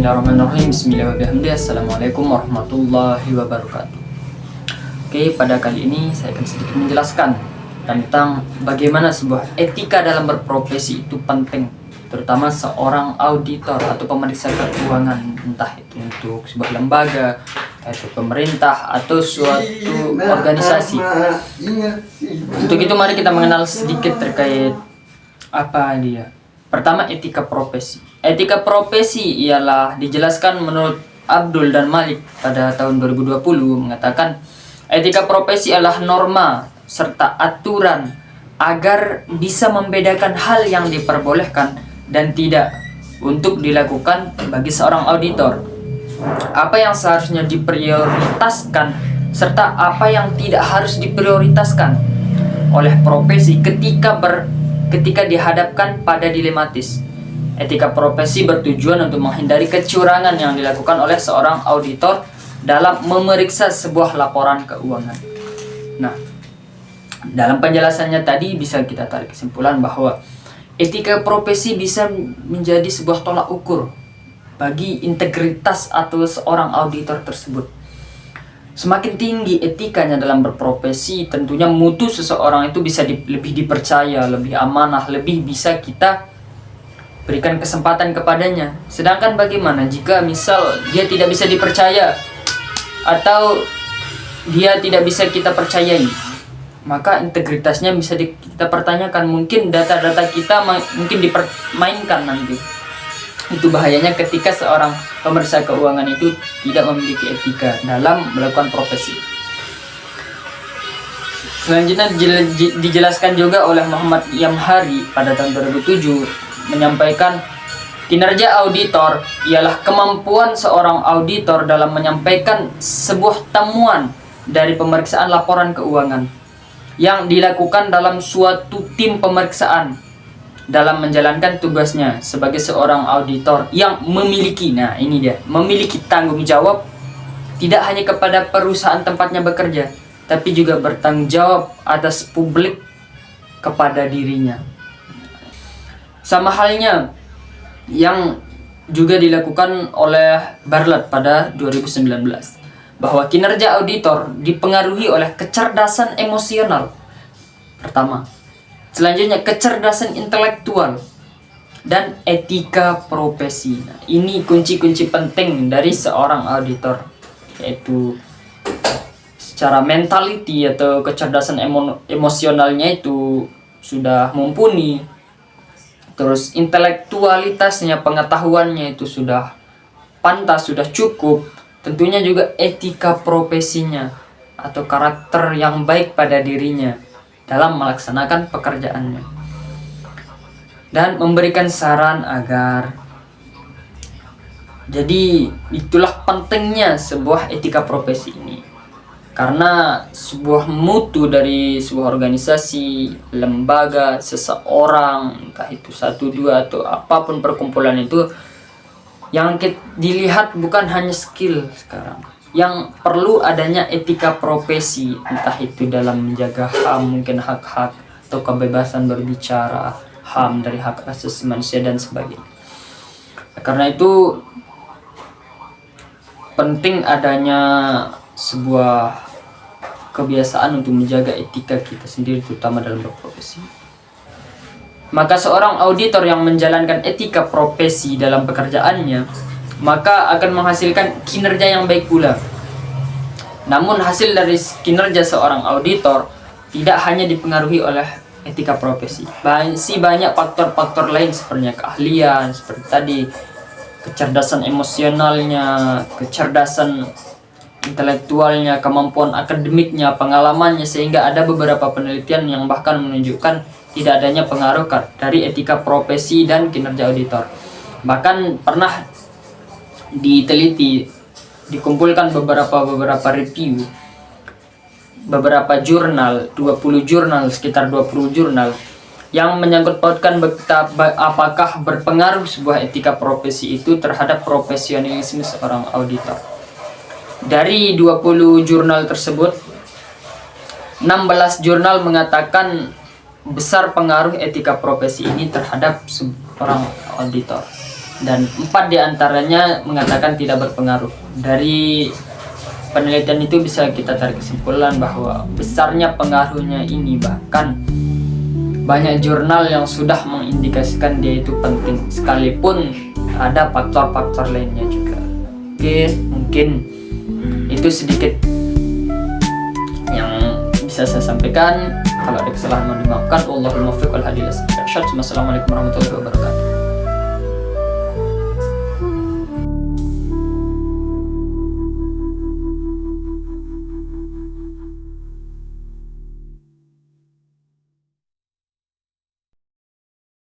Bismillahirrahmanirrahim. Bismillahirrahmanirrahim. Assalamualaikum warahmatullahi wabarakatuh. Oke, pada kali ini saya akan sedikit menjelaskan tentang bagaimana sebuah etika dalam berprofesi itu penting, terutama seorang auditor atau pemeriksa keuangan, entah itu untuk sebuah lembaga, atau pemerintah atau suatu organisasi. Untuk itu mari kita mengenal sedikit terkait apa dia. Pertama, etika profesi. Etika profesi ialah dijelaskan menurut Abdul dan Malik pada tahun 2020 mengatakan etika profesi adalah norma serta aturan agar bisa membedakan hal yang diperbolehkan dan tidak untuk dilakukan bagi seorang auditor. Apa yang seharusnya diprioritaskan serta apa yang tidak harus diprioritaskan oleh profesi ketika dihadapkan pada dilematis. Etika profesi bertujuan untuk menghindari kecurangan yang dilakukan oleh seorang auditor dalam memeriksa sebuah laporan keuangan. Nah, dalam penjelasannya tadi bisa kita tarik kesimpulan bahwa etika profesi bisa menjadi sebuah tolak ukur bagi integritas atau seorang auditor tersebut. Semakin tinggi etikanya dalam berprofesi, tentunya mutu seseorang itu bisa lebih dipercaya, lebih amanah, lebih bisa kita berikan kesempatan kepadanya. Sedangkan bagaimana jika misal dia tidak bisa dipercaya atau dia tidak bisa kita percayai, maka integritasnya bisa kita pertanyakan. Mungkin data-data kita mungkin dipermainkan nanti. Itu bahayanya ketika seorang pemeriksa keuangan itu tidak memiliki etika dalam melakukan profesi. Selanjutnya dijelaskan juga oleh Muhammad Yamhari pada tahun 2007 menyampaikan kinerja auditor ialah kemampuan seorang auditor dalam menyampaikan sebuah temuan dari pemeriksaan laporan keuangan yang dilakukan dalam suatu tim pemeriksaan dalam menjalankan tugasnya sebagai seorang auditor yang memiliki memiliki tanggung jawab tidak hanya kepada perusahaan tempatnya bekerja, tapi juga bertanggung jawab atas publik kepada dirinya. Sama halnya yang juga dilakukan oleh Bartlett pada 2019, bahwa kinerja auditor dipengaruhi oleh kecerdasan emosional pertama, selanjutnya kecerdasan intelektual, dan etika profesi. Nah, ini kunci-kunci penting dari seorang auditor, yaitu secara mentality atau kecerdasan emosionalnya itu sudah mumpuni. Terus intelektualitasnya, pengetahuannya itu sudah pantas, sudah cukup. Tentunya juga etika profesinya atau karakter yang baik pada dirinya dalam melaksanakan pekerjaannya. Dan memberikan saran agar. Jadi itulah pentingnya sebuah etika profesi ini. Karena sebuah mutu dari sebuah organisasi, lembaga, seseorang, entah itu 1, 2 atau apapun perkumpulan itu, yang dilihat bukan hanya skill sekarang. Yang perlu adanya etika profesi, entah itu dalam menjaga HAM, mungkin hak-hak atau kebebasan berbicara, HAM dari hak asasi manusia dan sebagainya. Karena itu penting adanya sebuah kebiasaan untuk menjaga etika kita sendiri, terutama dalam berprofesi. Maka seorang auditor yang menjalankan etika profesi dalam pekerjaannya, maka akan menghasilkan kinerja yang baik pula. Namun hasil dari kinerja seorang auditor tidak hanya dipengaruhi oleh etika profesi. Masih banyak faktor-faktor lain seperti keahlian, seperti tadi, kecerdasan emosionalnya, kecerdasan intelektualnya, kemampuan akademiknya, pengalamannya, sehingga ada beberapa penelitian yang bahkan menunjukkan tidak adanya pengaruh dari etika profesi dan kinerja auditor. Bahkan pernah diteliti, dikumpulkan beberapa review, beberapa jurnal, 20 jurnal, sekitar 20 jurnal yang menyangkut pautkan apakah berpengaruh sebuah etika profesi itu terhadap profesionalisme seorang auditor. Dari 20 jurnal tersebut, 16 jurnal mengatakan besar pengaruh etika profesi ini terhadap seorang auditor. dan 4 diantaranya mengatakan tidak berpengaruh. Dari penelitian itu bisa kita tarik kesimpulan bahwa besarnya pengaruhnya ini, bahkan banyak jurnal yang sudah mengindikasikan dia itu penting, sekalipun ada faktor-faktor lainnya juga. Oke, mungkin itu sedikit yang bisa saya sampaikan. Kalau ada kesalahan mohon dimaafkan. Wallahul muwaffiq wal hadi ila sawab. Wassalamualaikum warahmatullahi wabarakatuh.